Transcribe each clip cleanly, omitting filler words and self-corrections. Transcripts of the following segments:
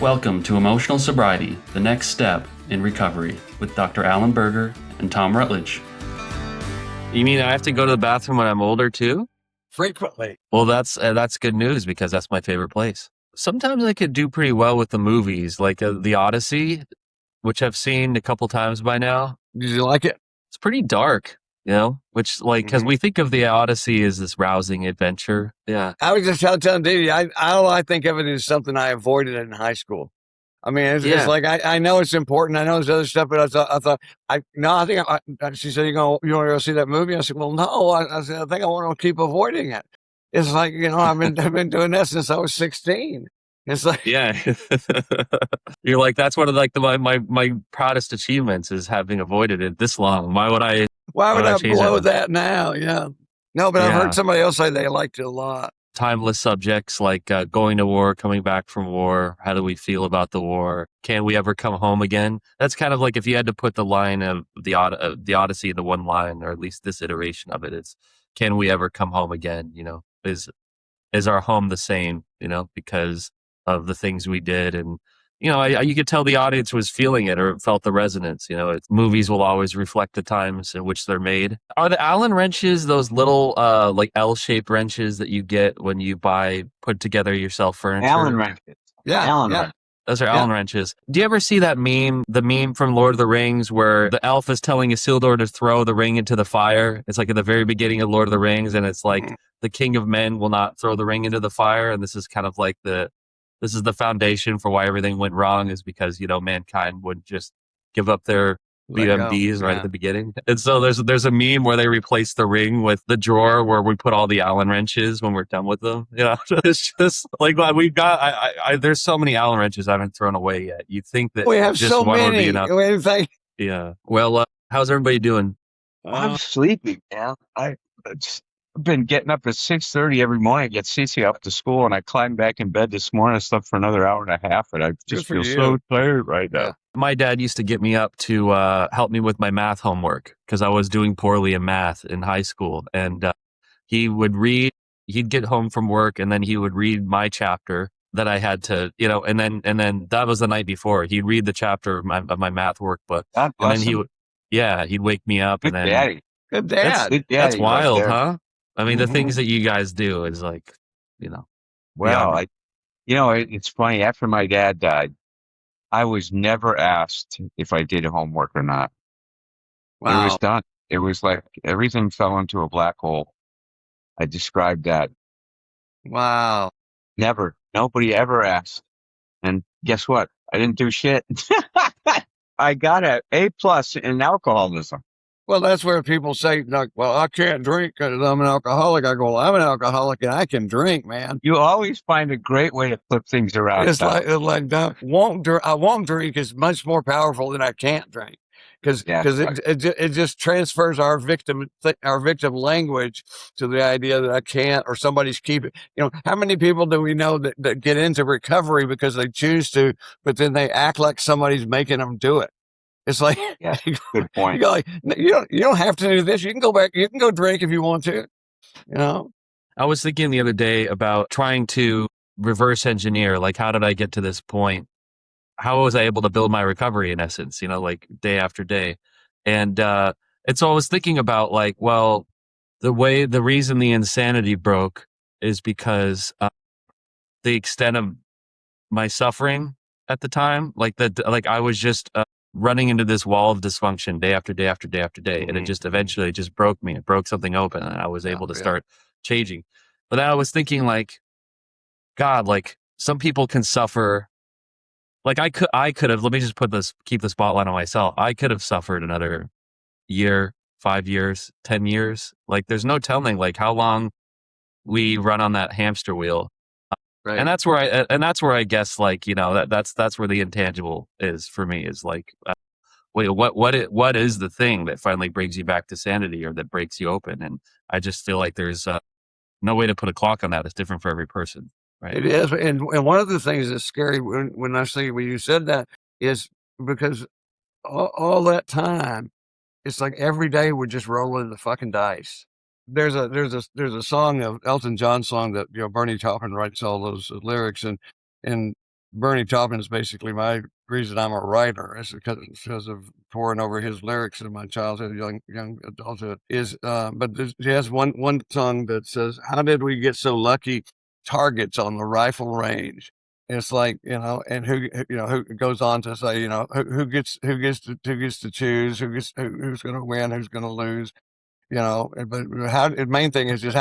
Welcome to Emotional Sobriety, the next step in recovery, with Dr. Alan Berger and Tom Rutledge. You mean I have to go to the bathroom when I'm older too? Frequently. Well, that's good news because that's my favorite place. Sometimes I could do pretty well with the movies, like the Odyssey, which I've seen a couple times by now. Did you like it? It's pretty dark, which because we think of the Odyssey as this rousing adventure. Yeah. I was just telling Dee, I think of it as something I avoided in high school. I mean, it's like, I know it's important. I know there's other stuff, but she said, you want to go see that movie? I said, well, no, I said, I think I want to keep avoiding it. It's like, I've been doing that since I was 16. It's like, yeah, you're like, that's one of my proudest achievements is having avoided it this long. Why would I blow that now? Yeah. No, but I've heard somebody else say they liked it a lot. Timeless subjects like going to war, coming back from war. How do we feel about the war? Can we ever come home again? That's kind of like if you had to put the line of the Odyssey into one line, or at least this iteration of it, it's can we ever come home again? Is our home the same? Because of the things we did, and you could tell the audience was feeling it or felt the resonance. Movies will always reflect the times in which they're made. Are the Allen wrenches those little like L-shaped wrenches that you get when you put together your self furniture? Allen wrenches. Yeah, Allen yeah. wrenches. Those are Allen wrenches. Do you ever see that meme, the meme from Lord of the Rings, where the elf is telling Isildur to throw the ring into the fire? It's like at the very beginning of Lord of the Rings, and it's like the king of men will not throw the ring into the fire, and this is kind of like this is the foundation for why everything went wrong, is because, mankind would just give up their BMDs right at the beginning. And so there's a meme where they replace the ring with the drawer where we put all the Allen wrenches when we're done with them. It's just like we've got, there's so many Allen wrenches I haven't thrown away yet. You'd think that we have just so one many. would be enough. Yeah. Well, how's everybody doing? I'm sleepy, man. I've been getting up at 6:30 every morning. I get Cece up to school, and I climbed back in bed this morning. I slept for another hour and a half, and I just feel so tired right now. My dad used to get me up to help me with my math homework because I was doing poorly in math in high school, and he would read. He'd get home from work, and then he would read my chapter that I had to, and then that was the night before. He'd read the chapter of my math workbook, and then he'd wake me up. Good and then daddy. Good dad. That's wild, right, huh? I mean, the things that you guys do is like, Well, it's funny. After my dad died, I was never asked if I did homework or not. Wow. It was done. It was like everything fell into a black hole. I described that. Wow. Never. Nobody ever asked. And guess what? I didn't do shit. I got an A+ in alcoholism. Well, that's where people say, like, well, I can't drink because I'm an alcoholic. I go, well, I'm an alcoholic and I can drink, man. You always find a great way to flip things around. It's like I won't drink is much more powerful than I can't drink, because it just transfers our victim language to the idea that I can't, or somebody's keeping. How many people do we know that get into recovery because they choose to, but then they act like somebody's making them do it? It's like, good point. You don't have to do this. You can go back. You can go drink if you want to. I was thinking the other day about trying to reverse engineer, like, how did I get to this point? How was I able to build my recovery, in essence, like day after day? And so I was thinking about, like, well, the reason the insanity broke is because the extent of my suffering at the time, like I was just running into this wall of dysfunction day after day after day after day. And it just eventually just broke me. It broke something open, and I was able to start changing. But then I was thinking, like, God, like, some people can suffer. Like I could have, let me just keep the spotlight on myself. I could have suffered another year, 5 years, 10 years. Like, there's no telling, like, how long we run on that hamster wheel. Right. And that's where I guess, like, that's where the intangible is for me, is like, wait, what is the thing that finally brings you back to sanity, or that breaks you open? And I just feel like there's no way to put a clock on that. It's different for every person. Right. It is. And one of the things that's scary when you said that is because all that time, it's like every day we're just rolling the fucking dice. There's a song of Elton John song that Bernie Taupin writes all those lyrics, and Bernie Taupin is basically my reason I'm a writer. It's because of poring over his lyrics in my childhood, young adulthood. But he has one song that says, "How did we get so lucky? Targets on the rifle range." It's like, and who goes on to say, who gets to choose, who's going to win, who's going to lose. But the main thing is just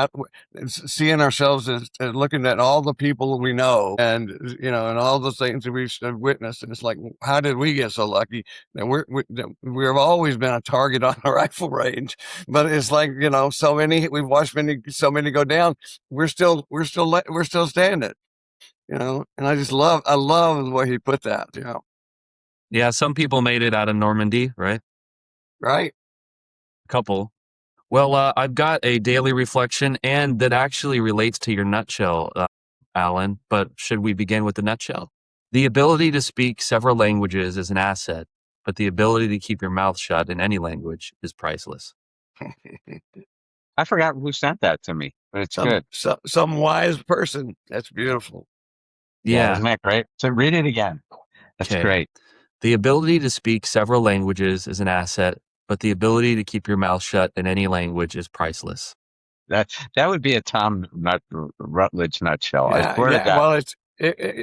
seeing ourselves as looking at all the people we know and, and all the things that we've witnessed. And it's like, how did we get so lucky that we've always been a target on a rifle range? But it's like, we've watched so many go down. We're still standing, and I love the way he put that, Yeah. Some people made it out of Normandy, right? Right. A couple. Well, I've got a daily reflection, and that actually relates to your nutshell, Alan, but should we begin with the nutshell? The ability to speak several languages is an asset, but the ability to keep your mouth shut in any language is priceless. I forgot who sent that to me, but it's good. Some wise person. That's beautiful. Yeah. Isn't that great? So read it again. That's great. The ability to speak several languages is an asset, but the ability to keep your mouth shut in any language is priceless. That would be a Rutledge nutshell. Yeah, I swear to God. Well,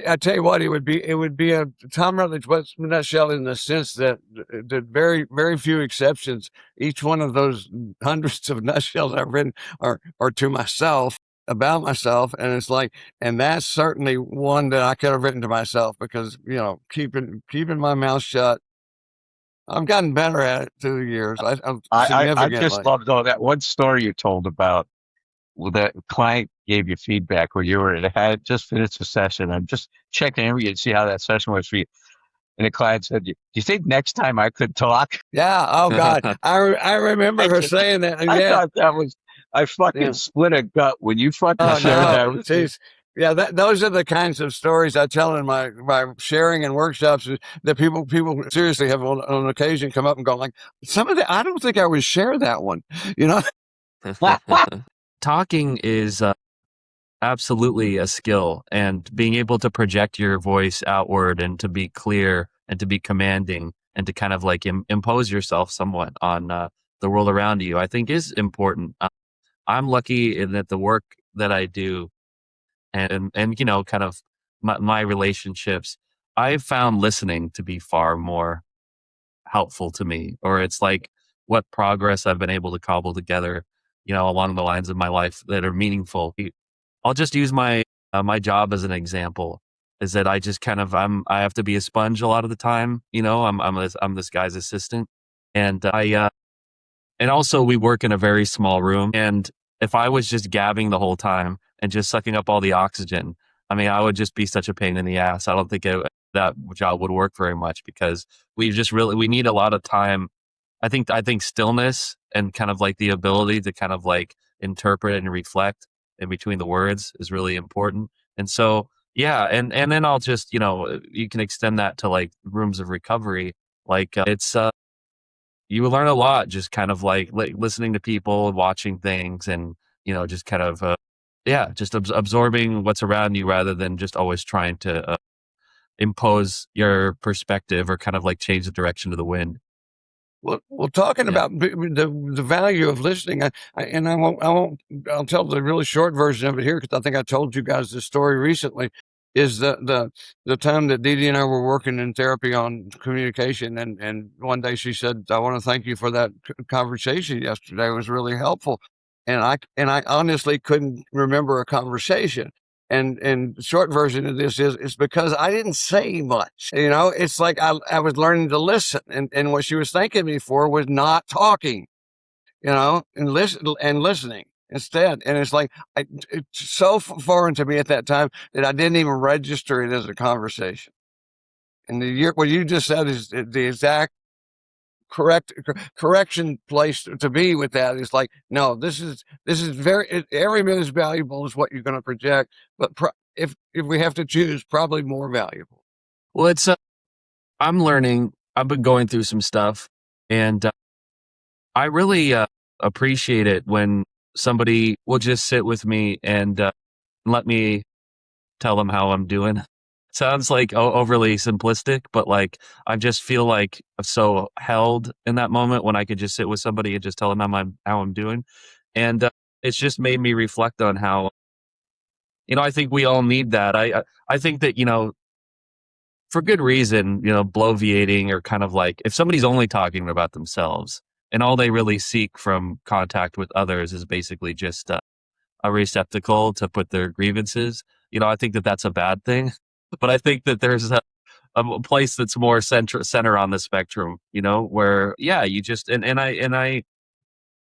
I tell you what, it would be a Tom Rutledge nutshell in the sense that very, very few exceptions. Each one of those hundreds of nutshells I've written are to myself, about myself, and it's like, and that's certainly one that I could have written to myself because keeping my mouth shut. I've gotten better at it through the years. I just loved that one story you told about the client gave you feedback where you had just finished a session. I'm just checking in with you to see how that session was for you. And the client said, "Do you think next time I could talk?" Yeah. Oh God, I remember her saying that. I thought that was. I fucking split a gut when you fucking shared that with me. Yeah, those are the kinds of stories I tell in my sharing and workshops that people seriously have on occasion come up and go like, some of that, I don't think I would share that one, Talking is absolutely a skill, and being able to project your voice outward and to be clear and to be commanding and to kind of like impose yourself somewhat on the world around you, I think is important. I'm lucky in that the work that I do and kind of my relationships, I've found listening to be far more helpful to me, or it's like what progress I've been able to cobble together, along the lines of my life that are meaningful. I'll just use my job as an example. Is that I just kind of I have to be a sponge a lot of the time. I'm this guy's assistant, and and also we work in a very small room. And if I was just gabbing the whole time and just sucking up all the oxygen, I mean, I would just be such a pain in the ass. I don't think that job would work very much because we need a lot of time. I think stillness and kind of like the ability to kind of like interpret and reflect in between the words is really important. And so, yeah. And then I'll just, you can extend that to like rooms of recovery. Like it's, you learn a lot just kind of like listening to people and watching things and, just kind of, just absorbing what's around you rather than just always trying to impose your perspective or kind of like change the direction of the wind. Well, talking about the value of listening, I'll tell the really short version of it here because I think I told you guys this story recently. Is the time that Dee Dee and I were working in therapy on communication, and one day she said, "I want to thank you for that conversation yesterday. It was really helpful," and I honestly couldn't remember a conversation. And short version of this is it's because I didn't say much. It's like I was learning to listen, and what she was thanking me for was not talking, and listening instead. And it's like it's so foreign to me at that time that I didn't even register it as a conversation. And what you just said is the exact correction place to be with that. Is like, no, this is every bit as valuable as what you're going to project, but if we have to choose, probably more valuable. Well, it's I'm learning. I've been going through some stuff, and I really appreciate it when somebody will just sit with me and let me tell them how I'm doing. sounds like overly simplistic, but like I just feel like I'm so held in that moment when I could just sit with somebody and just tell them how I'm doing. And it's just made me reflect on how, I think we all need that. I think that, for good reason, bloviating, or kind of like if somebody's only talking about themselves and all they really seek from contact with others is basically just a receptacle to put their grievances, I think that that's a bad thing. But I think that there's a place that's more center on the spectrum, where, yeah, you just, and I,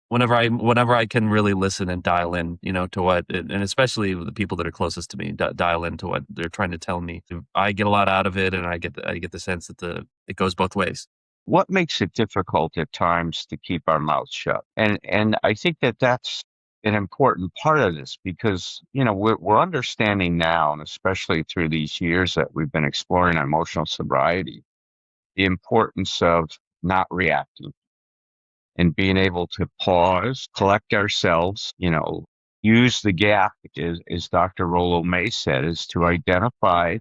whenever I can really listen and dial in, to what, and especially the people that are closest to me, dial into what they're trying to tell me, I get a lot out of it, and I get the sense that it goes both ways. What makes it difficult at times to keep our mouths shut? And I think that that's an important part of this, because, we're understanding now, and especially through these years that we've been exploring emotional sobriety, the importance of not reacting and being able to pause, collect ourselves, use the gap, as Dr. Rollo May said, is to identify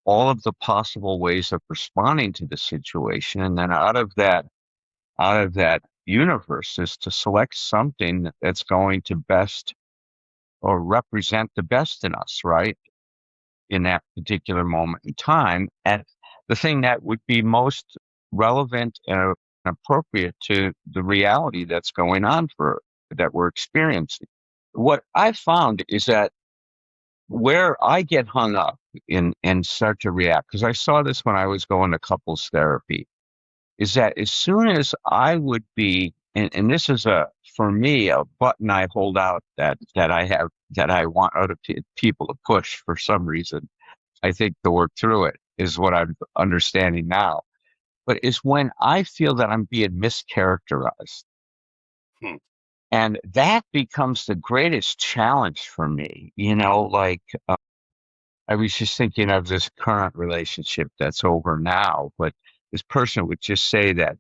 all of the possible ways of responding to the situation. And then out of that universe is to select something that's going to best or represent the best in us, right? In that particular moment in time. And the thing that would be most relevant and appropriate to the reality that's going on that we're experiencing. What I found is that where I get hung up and start to react, because I saw this when I was going to couples therapy, is that as soon as I would be, and this is for me, a button I hold out that I want other people to push for some reason, I think, to work through it, is what I'm understanding now. But it's when I feel that I'm being mischaracterized. And that becomes the greatest challenge for me. I was just thinking of this current relationship that's over now, but this person would just say that,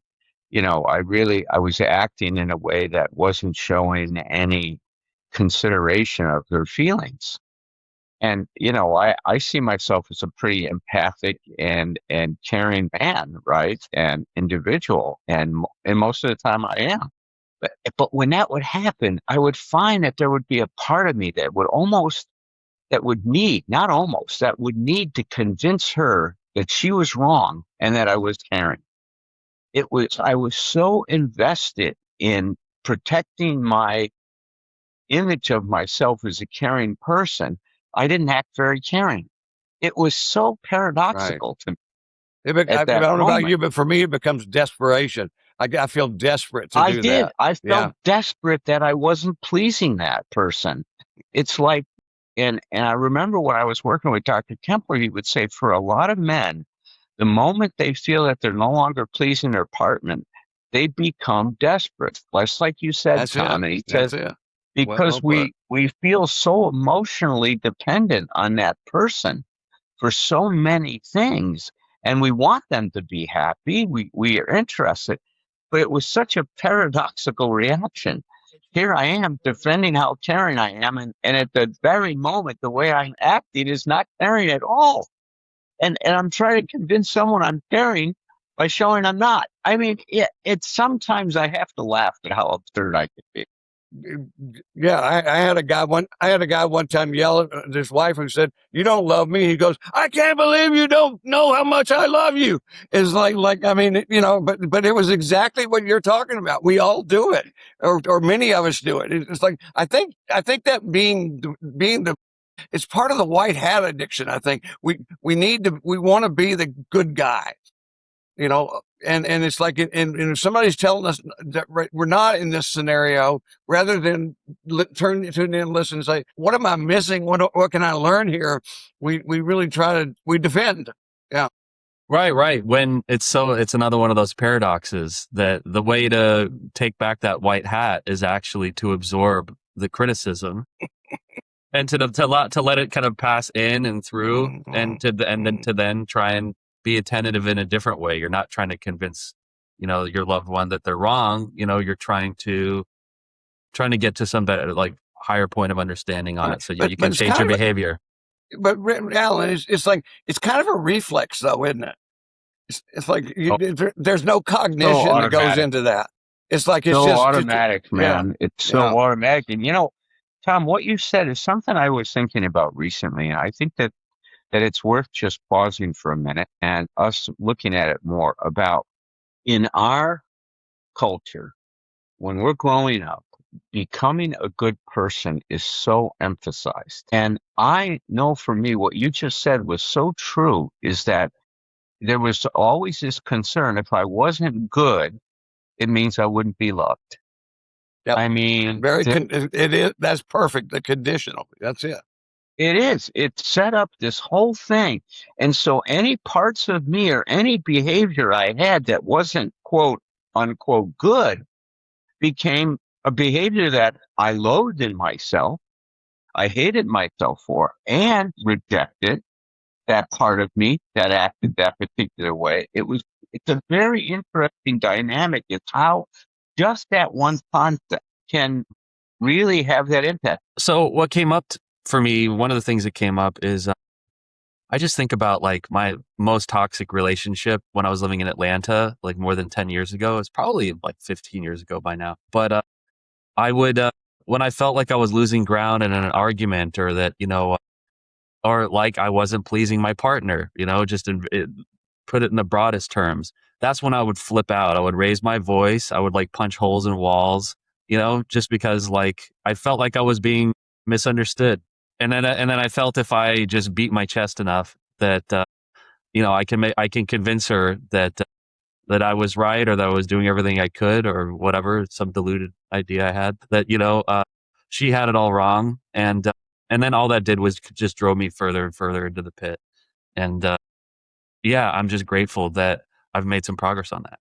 I was acting in a way that wasn't showing any consideration of their feelings. And, I see myself as a pretty empathic and caring man, right? And individual. And most of the time I am. But when that would happen, I would find that there would be a part of me that would need to convince her that she was wrong and that I was caring. I was so invested in protecting my image of myself as a caring person, I didn't act very caring. It was so paradoxical to me. I don't know about you, but for me, it becomes desperation. I feel desperate to do that. I felt desperate that I wasn't pleasing that person. It's like, and I remember when I was working with Dr. Kempler, he would say, for a lot of men, the moment they feel that they're no longer pleasing their partner, they become desperate. Just like you said, Tom. And he says, because we feel so emotionally dependent on that person for so many things, and we want them to be happy. We are interested. But it was such a paradoxical reaction. Here I am defending how caring I am, and at the very moment, the way I'm acting is not caring at all. And I'm trying to convince someone I'm caring by showing I'm not. I mean, it's sometimes I have to laugh at how absurd I can be. Yeah, I had a guy one time yell at his wife and said, "You don't love me." He goes, "I can't believe you don't know how much I love you." It's like I mean, but it was exactly what you're talking about. We all do it, or many of us do it. It's like I think that being it's part of the white hat addiction. I think we want to be the good guy, and it's like, and if somebody's telling us that we're not in this scenario, rather than tune in and listen and say, what am I missing? What can I learn here? We really we defend. Yeah. Right. When it's another one of those paradoxes that the way to take back that white hat is actually to absorb the criticism and to let it kind of pass in and through, and then to try and be attentive in a different way. You're not trying to convince, your loved one that they're wrong. You're trying to get to some better, like, higher point of understanding on it, so you can change your behavior. But Alan, it's like, it's kind of a reflex though, isn't it? It's like there's no cognition that goes into that. It's like it's so just automatic, man. Yeah, it's so automatic. And Tom, what you said is something I was thinking about recently. I think that it's worth just pausing for a minute and us looking at it more about in our culture, when we're growing up, becoming a good person is so emphasized. And I know for me, what you just said was so true, is that there was always this concern. If I wasn't good, it means I wouldn't be loved. Yep. I mean, it is. That's perfect. The conditional. That's it. It is. It set up this whole thing. And so any parts of me or any behavior I had that wasn't quote unquote good became a behavior that I loathed in myself. I hated myself for and rejected that part of me that acted that particular way. It's a very interesting dynamic. It's how just that one concept can really have that impact. So what came up for me, one of the things that came up is I just think about like my most toxic relationship when I was living in Atlanta, like more than 10 years ago. It's probably like 15 years ago by now. But I would, when I felt like I was losing ground in an argument, or that, or like I wasn't pleasing my partner, put it in the broadest terms, that's when I would flip out. I would raise my voice. I would like punch holes in walls, just because like I felt like I was being misunderstood. And then I felt if I just beat my chest enough that, I can convince her that I was right, or that I was doing everything I could, or whatever, some deluded idea I had that, she had it all wrong. And then all that did was just drove me further and further into the pit. And I'm just grateful that I've made some progress on that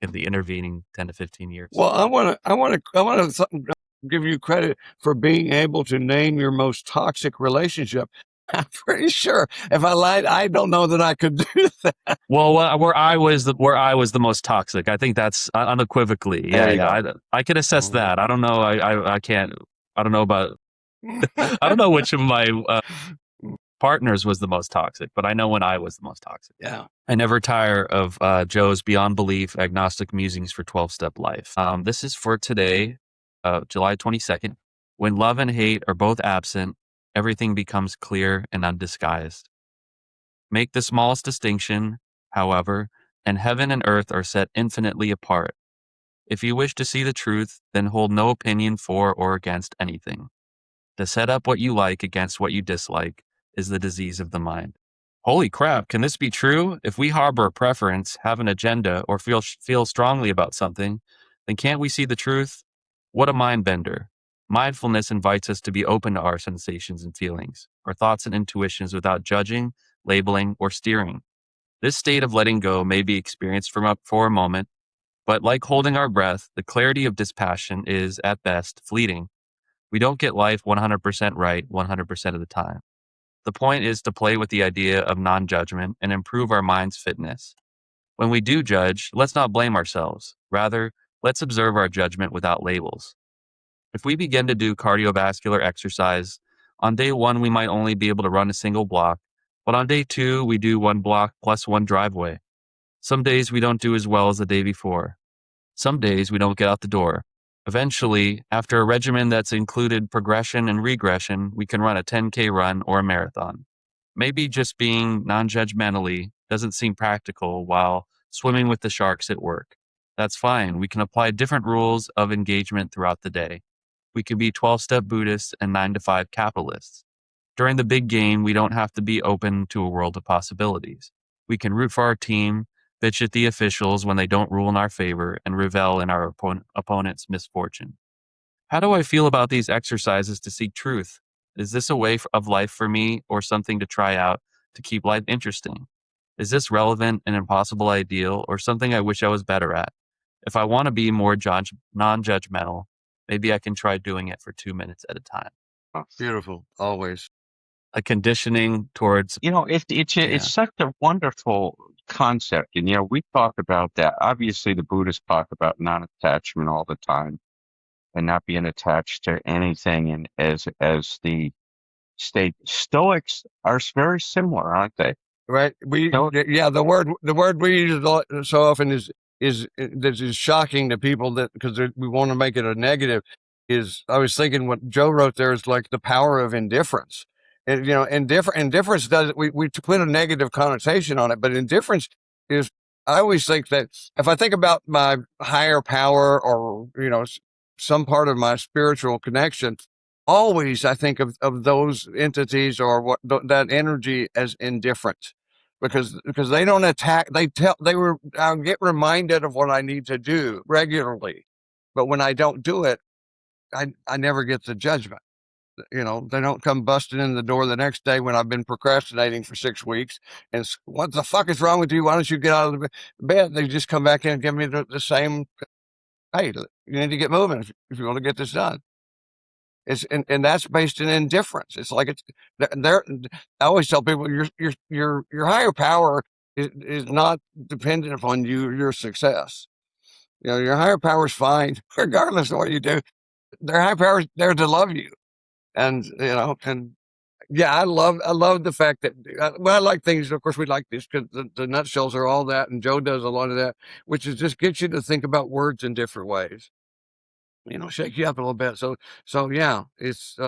in the intervening 10 to 15 years. Well, I want to give you credit for being able to name your most toxic relationship. I'm pretty sure if I lied, I don't know that I could do that. Well, where I was the most toxic, I think that's unequivocally. I can assess that. I don't know. I can't. I don't know about. I don't know which of my partners was the most toxic, but I know when I was the most toxic. Yeah. I never tire of Joe's Beyond Belief Agnostic Musings for 12-Step Life. This is for today, July 22nd. When love and hate are both absent, everything becomes clear and undisguised. Make the smallest distinction, however, and heaven and earth are set infinitely apart. If you wish to see the truth, then hold no opinion for or against anything. To set up what you like against what you dislike is the disease of the mind. Holy crap, can this be true? If we harbor a preference, have an agenda, or feel strongly about something, then can't we see the truth? What a mind bender. Mindfulness invites us to be open to our sensations and feelings, our thoughts and intuitions, without judging, labeling, or steering. This state of letting go may be experienced for a moment, but like holding our breath, the clarity of dispassion is, at best, fleeting. We don't get life 100% right 100% of the time. The point is to play with the idea of non-judgment and improve our mind's fitness. When we do judge, let's not blame ourselves. Rather, let's observe our judgment without labels. If we begin to do cardiovascular exercise, on day 1 we might only be able to run a single block, but on day 2 we do 1 block plus 1 driveway. Some days we don't do as well as the day before. Some days we don't get out the door. Eventually, after a regimen that's included progression and regression, we can run a 10K run or a marathon. Maybe just being non-judgmentally doesn't seem practical while swimming with the sharks at work. That's fine. We can apply different rules of engagement throughout the day. We can be 12-step Buddhists and 9-to-5 capitalists. During the big game, we don't have to be open to a world of possibilities. We can root for our team, bitch at the officials when they don't rule in our favor, and revel in our opponent's misfortune. How do I feel about these exercises to seek truth? Is this a way of life for me, or something to try out to keep life interesting? Is this relevant, an impossible ideal, or something I wish I was better at? If I want to be more non-judgmental, maybe I can try doing it for 2 minutes at a time. Oh, beautiful. Always. A conditioning towards... It's such a wonderful concept. And, we talk about that. Obviously, the Buddhists talk about non-attachment all the time and not being attached to anything, and as the state. Stoics are very similar, aren't they? Right. The word we use so often is that is shocking to people that because we want to make it a negative. Is I was thinking what Joe wrote there is like the power of indifference. And indifference does we put a negative connotation on it, but indifference is. I always think that if I think about my higher power or some part of my spiritual connection, always I think of those entities or that energy as indifferent because they don't attack. I get reminded of what I need to do regularly, but when I don't do it, I never get the judgment. They don't come busting in the door the next day when I've been procrastinating for 6 weeks. And what the fuck is wrong with you? Why don't you get out of the bed? They just come back in and give me the same. Hey, you need to get moving if you want to get this done. And that's based in indifference. It's like I always tell people your higher power is not dependent upon your success. Your higher power is fine regardless of what you do. Their higher power is there to love you, and yeah, I love the fact that I like things. Of course, we like this because the nutshells are all that, and Joe does a lot of that, which is just gets you to think about words in different ways. Shake you up a little bit. So yeah, it's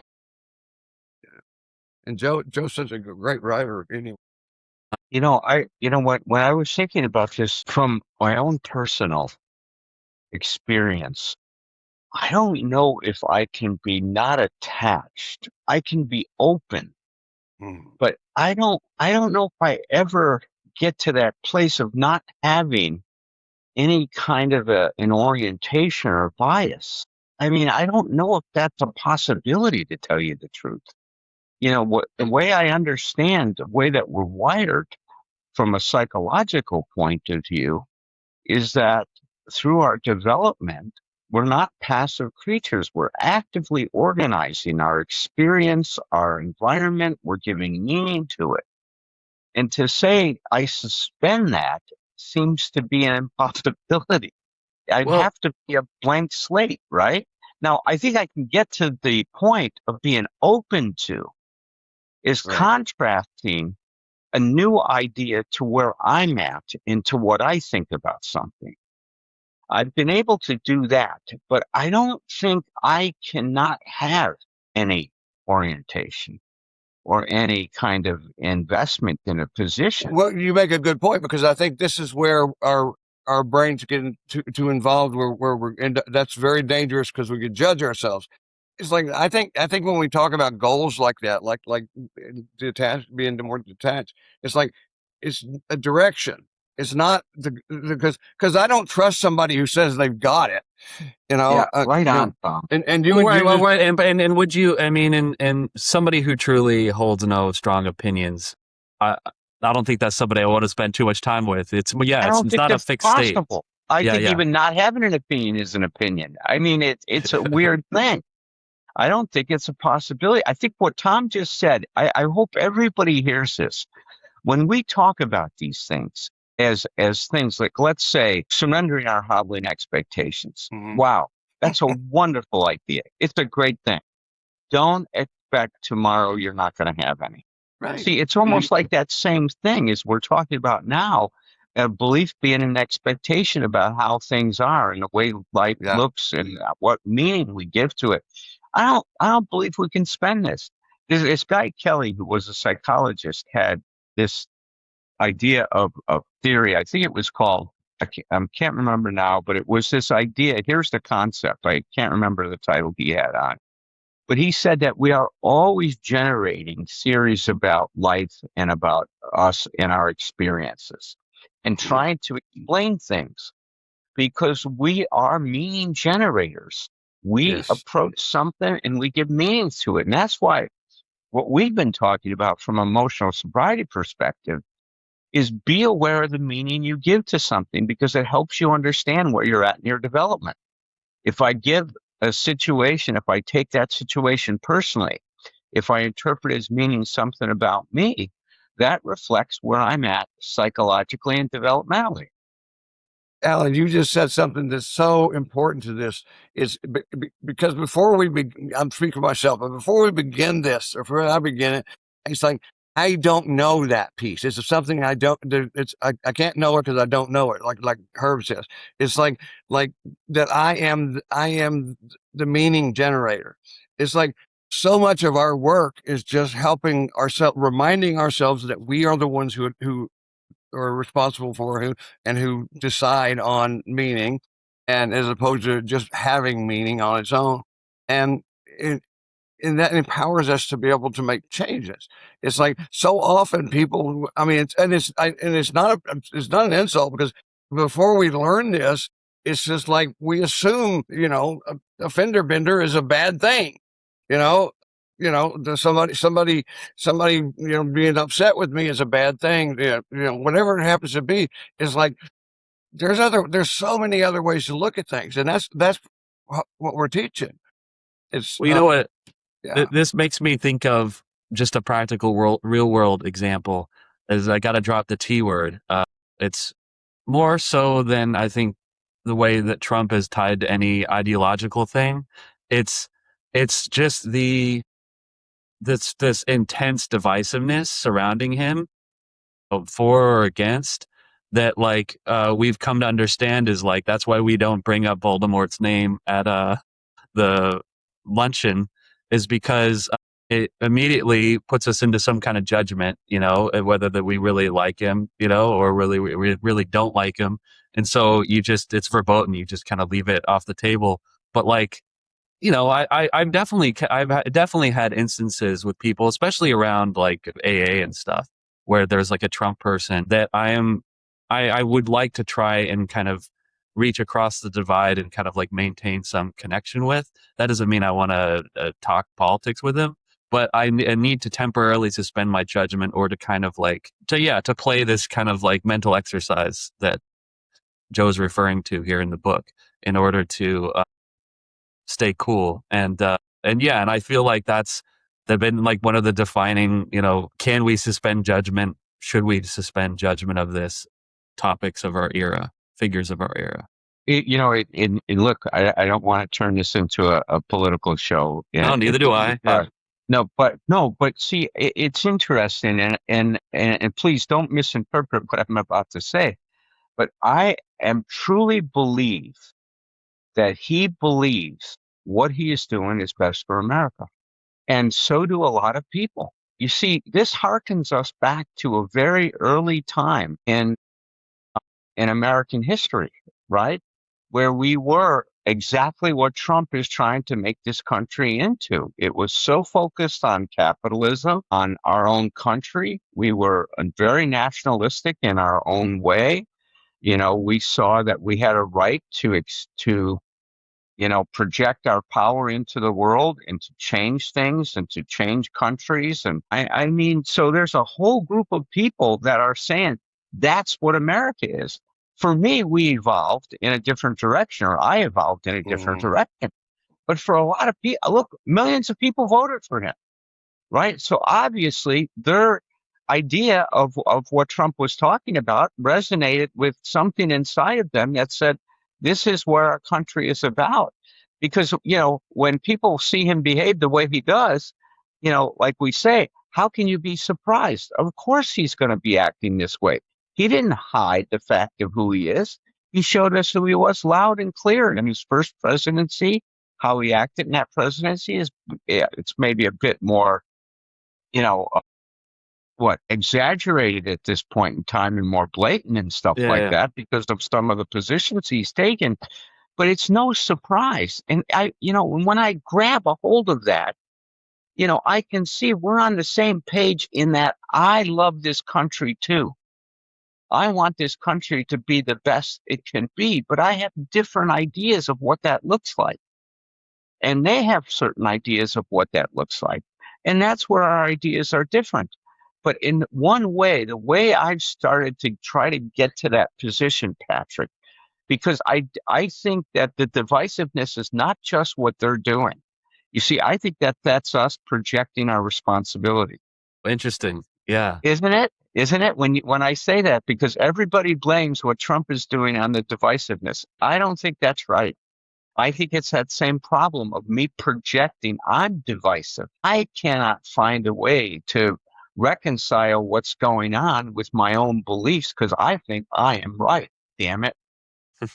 and Joe's such a great writer anyway. When I was thinking about this from my own personal experience, I don't know if I can be not attached. I can be open, but I don't know if I ever get to that place of not having any kind of an orientation or bias. I mean, I don't know if that's a possibility, to tell you the truth. The way I understand the way that we're wired from a psychological point of view is that through our development, we're not passive creatures. We're actively organizing our experience, our environment. We're giving meaning to it. And to say I suspend that seems to be an impossibility. I'd have to be a blank slate, right? Now, I think I can get to the point of being open to is contrasting a new idea to where I'm at into what I think about something. I've been able to do that, but I don't think I cannot have any orientation or any kind of investment in a position. Well, you make a good point because I think this is where our brains get too involved where we're that's very dangerous because we could judge ourselves. It's like I think when we talk about goals like that, like detached, being more detached, it's like it's a direction. It's not because I don't trust somebody who says they've got it. Right on, Tom. And you would right. And would you? I mean, and somebody who truly holds no strong opinions. I don't think that's somebody I want to spend too much time with. It's not a fixed possible. state. I think even not having an opinion is an opinion. I mean, it's a weird thing. I don't think it's a possibility. I think what Tom just said, I hope everybody hears this. When we talk about these things as things like, let's say, surrendering our hobbling expectations. Mm-hmm. Wow, that's a wonderful idea. It's a great thing. Don't expect tomorrow you're not going to have any. Right. See, it's almost like that same thing as we're talking about now, a belief being an expectation about how things are and the way life looks and what meaning we give to it. I don't believe we can spend this. This guy Kelly, who was a psychologist, had this idea of theory. I think it was called, I can't remember now, but it was this idea. Here's the concept. I can't remember the title he had on. But he said that we are always generating theories about life and about us and our experiences and trying to explain things because we are meaning generators. We approach something and we give meaning to it. And that's why what we've been talking about from an emotional sobriety perspective is be aware of the meaning you give to something because it helps you understand where you're at in your development. If I give a situation, if I take that situation personally, if I interpret as meaning something about me, that reflects where I'm at psychologically and developmentally. Allen, you just said something that's so important to this. Is because before I'm speaking for myself, but before we begin this, or before I begin it, it's like, I don't know that piece. It's something I don't. I can't know it because I don't know it. Like Herb says, it's like that. I am the meaning generator. It's like so much of our work is just helping ourselves, reminding ourselves that we are the ones who are responsible for who decide on meaning, and as opposed to just having meaning on its own, and and that empowers us to be able to make changes. It's like so often people, I mean, it's not an insult, because before we learn this, it's just like we assume, a fender bender is a bad thing, you know. Somebody, being upset with me is a bad thing. Whatever it happens to be, is like there's so many other ways to look at things, and that's what we're teaching. It's Well, you know what? Yeah. This makes me think of just a practical real world example. Is I got to drop the T word. It's more so than I think the way that Trump is tied to any ideological thing. It's just this intense divisiveness surrounding him, for or against, that we've come to understand is that's why we don't bring up Voldemort's name at the luncheon, is because it immediately puts us into some kind of judgment, whether that we really like him, or we really don't like him. And so it's verboten. You just kind of leave it off the table. But I've definitely had instances with people, especially around AA and stuff, where there's a Trump person that I would like to try and kind of reach across the divide and kind of maintain some connection with. That doesn't mean I want to talk politics with him, but I need to temporarily suspend my judgment, or to kind of to play this kind of mental exercise that Joe's referring to here in the book, in order to stay cool. And I feel like that's been one of the defining, can we suspend judgment? Should we suspend judgment of this topics of our era, figures of our era? Look, I don't want to turn this into a political show. No, neither do I. Yeah. But see, it's interesting, and please don't misinterpret what I'm about to say. But I am truly believe that he believes what he is doing is best for America. And so do a lot of people. You see, this harkens us back to a very early time in American history, right? Where we were exactly what Trump is trying to make this country into. It was so focused on capitalism, on our own country. We were very nationalistic in our own way. We saw that we had a right to project our power into the world and to change things and to change countries. And I mean, so there's a whole group of people that are saying that's what America is. For me, we evolved in a different direction, or I evolved in a different direction. But for a lot of people, look, millions of people voted for him, right? So obviously their idea of what Trump was talking about resonated with something inside of them that said, this is where our country is about. Because, when people see him behave the way he does, like we say, how can you be surprised? Of course he's going to be acting this way. He didn't hide the fact of who he is. He showed us who he was loud and clear in his first presidency. How he acted in that presidency it's maybe a bit more, exaggerated at this point in time, and more blatant and stuff that, because of some of the positions he's taken. But it's no surprise. And when I grab a hold of that, I can see we're on the same page in that I love this country too. I want this country to be the best it can be, but I have different ideas of what that looks like. And they have certain ideas of what that looks like. And that's where our ideas are different. But in one way, the way I've started to try to get to that position, Patrick, because I think that the divisiveness is not just what they're doing. You see, I think that that's us projecting our responsibility. Interesting. Yeah. Isn't it? Isn't it? When I say that, because everybody blames what Trump is doing on the divisiveness. I don't think that's right. I think it's that same problem of me projecting I'm divisive. I cannot find a way to reconcile what's going on with my own beliefs because I think I am right. Damn it.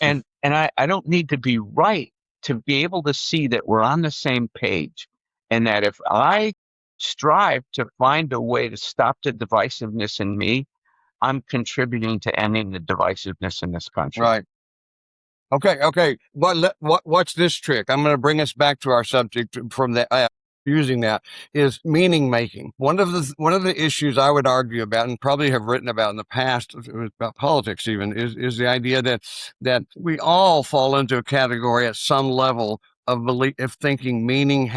And I don't need to be right to be able to see that we're on the same page. And that if I strive to find a way to stop the divisiveness in me, I'm contributing to ending the divisiveness in this country. Right. Okay. Watch this trick. I'm going to bring us back to our subject from that. Using that is meaning making. One of the issues I would argue about, and probably have written about in the past about politics even, is the idea that we all fall into a category at some level of belief, of thinking meaning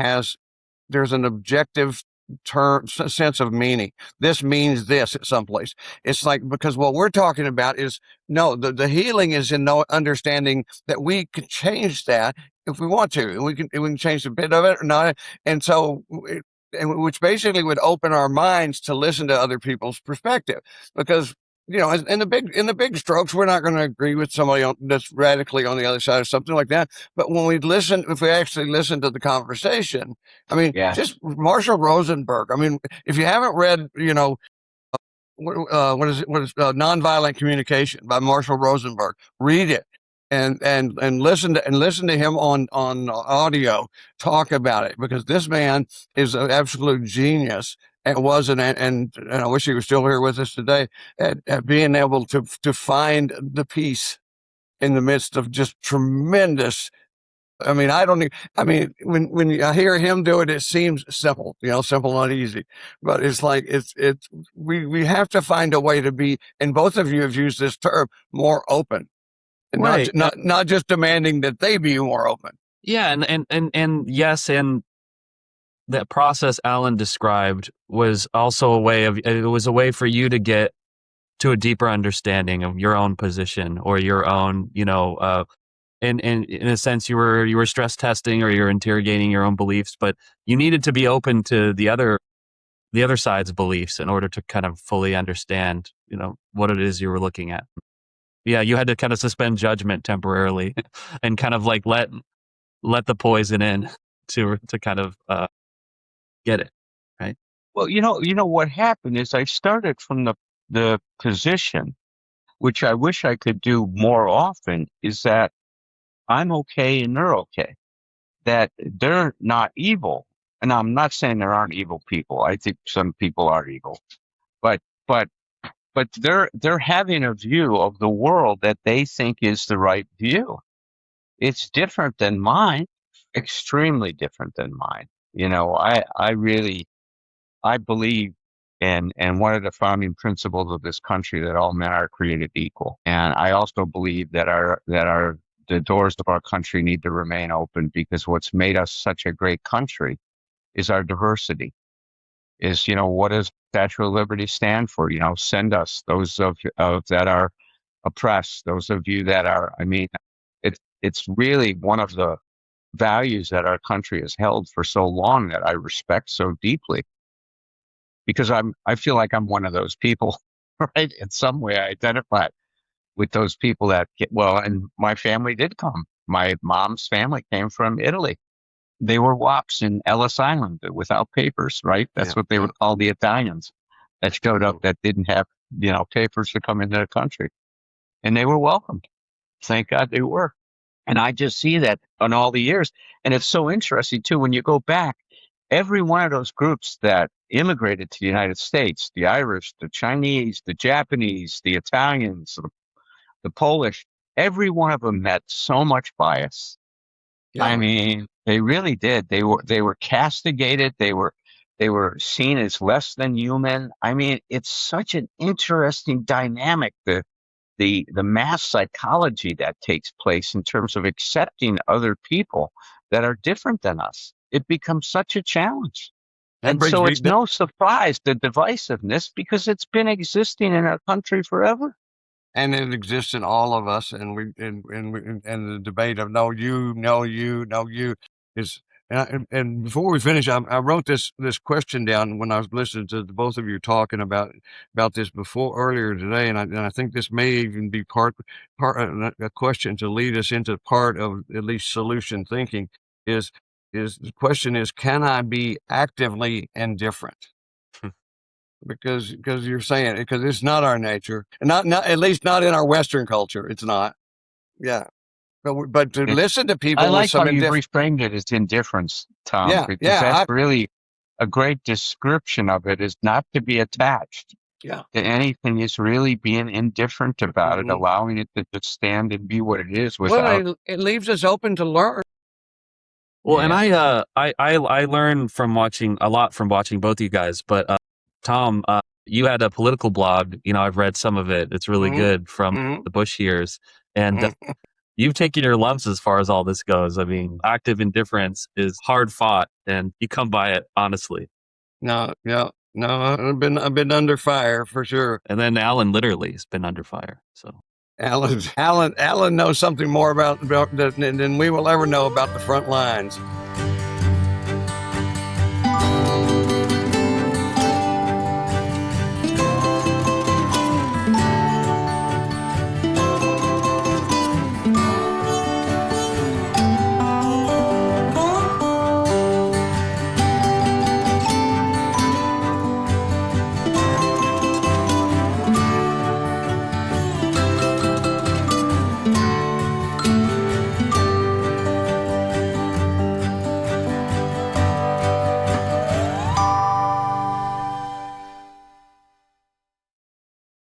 there's an objective sense of meaning. This means this at some place. It's like, because what we're talking about is, no, the healing is in understanding that we can change that if we want to, and we can change a bit of it or not. And so, which basically would open our minds to listen to other people's perspective, because in the big strokes, we're not going to agree with somebody that's radically on the other side or something like that. But when if we actually listen to the conversation, I mean, just Marshall Rosenberg. I mean, if you haven't read, what is Nonviolent Communication by Marshall Rosenberg, read it and listen to him on audio talk about it, because this man is an absolute genius. And and I wish he was still here with us today at being able to find the peace in the midst of just tremendous. I mean, when I hear him do it, it seems simple, simple, not easy, but it's like, we have to find a way to be, and both of you have used this term, more open, and Right. not just demanding that they be more open. Yeah. And yes. And that process Allen described was also it was a way for you to get to a deeper understanding of your own position, or your own, in a sense, you were stress testing, or you're interrogating your own beliefs, but you needed to be open to the other side's beliefs in order to kind of fully understand, what it is you were looking at. Yeah. You had to kind of suspend judgment temporarily and kind of like let the poison in to kind of, get it, right? Well, what happened is I started from the position, which I wish I could do more often, is that I'm okay and they're okay, that they're not evil. And I'm not saying there aren't evil people. I think some people are evil, but they're having a view of the world that they think is the right view. It's different than mine, extremely different than mine. I believe in one of the founding principles of this country, that all men are created equal. And I also believe that the doors of our country need to remain open, because what's made us such a great country is our diversity. Is, what does Statue of Liberty stand for? Send us those that are oppressed, those of you that are, it's really one of the values that our country has held for so long that I respect so deeply. Because I feel like I'm one of those people, right? In some way, I identify with those people that and my family did come. My mom's family came from Italy. They were WAPs in Ellis Island without papers, right? That's what they would call the Italians that showed up that didn't have, papers to come into the country. And they were welcomed. Thank God they were. And I just see that on all the years. And it's so interesting, too, when you go back, every one of those groups that immigrated to the United States, the Irish, the Chinese, the Japanese, the Italians, the Polish, every one of them met so much bias. Yeah. I mean, they really did. They were castigated. They were seen as less than human. I mean, it's such an interesting dynamic, the mass psychology that takes place in terms of accepting other people that are different than us. It becomes such a challenge. And so it's no surprise, the divisiveness, because it's been existing in our country forever. And it exists in all of us, and the debate of no you is And before we finish, I wrote this question down when I was listening to both of you talking about this earlier today, and I think this may even be part a question to lead us into part of at least solution thinking. Is the question is, can I be actively indifferent? Because you're saying because it's not our nature, and not at least not in our Western culture. It's not. Yeah. But to listen to people, I like how you reframed it as indifference, Tom. Yeah, because that's really a great description of it. Is not to be attached to anything. Is really being indifferent about it, allowing it to just stand and be what it is. Without it leaves us open to learn. Well, and I learned from watching both of you guys. But Tom, you had a political blog. I've read some of it. It's really good from the Bush years, and you've taken your lumps as far as all this goes. I mean, active indifference is hard fought, and you come by it honestly. No, I've been under fire for sure. And then Allen literally has been under fire. So Allen knows something more about than we will ever know about the front lines.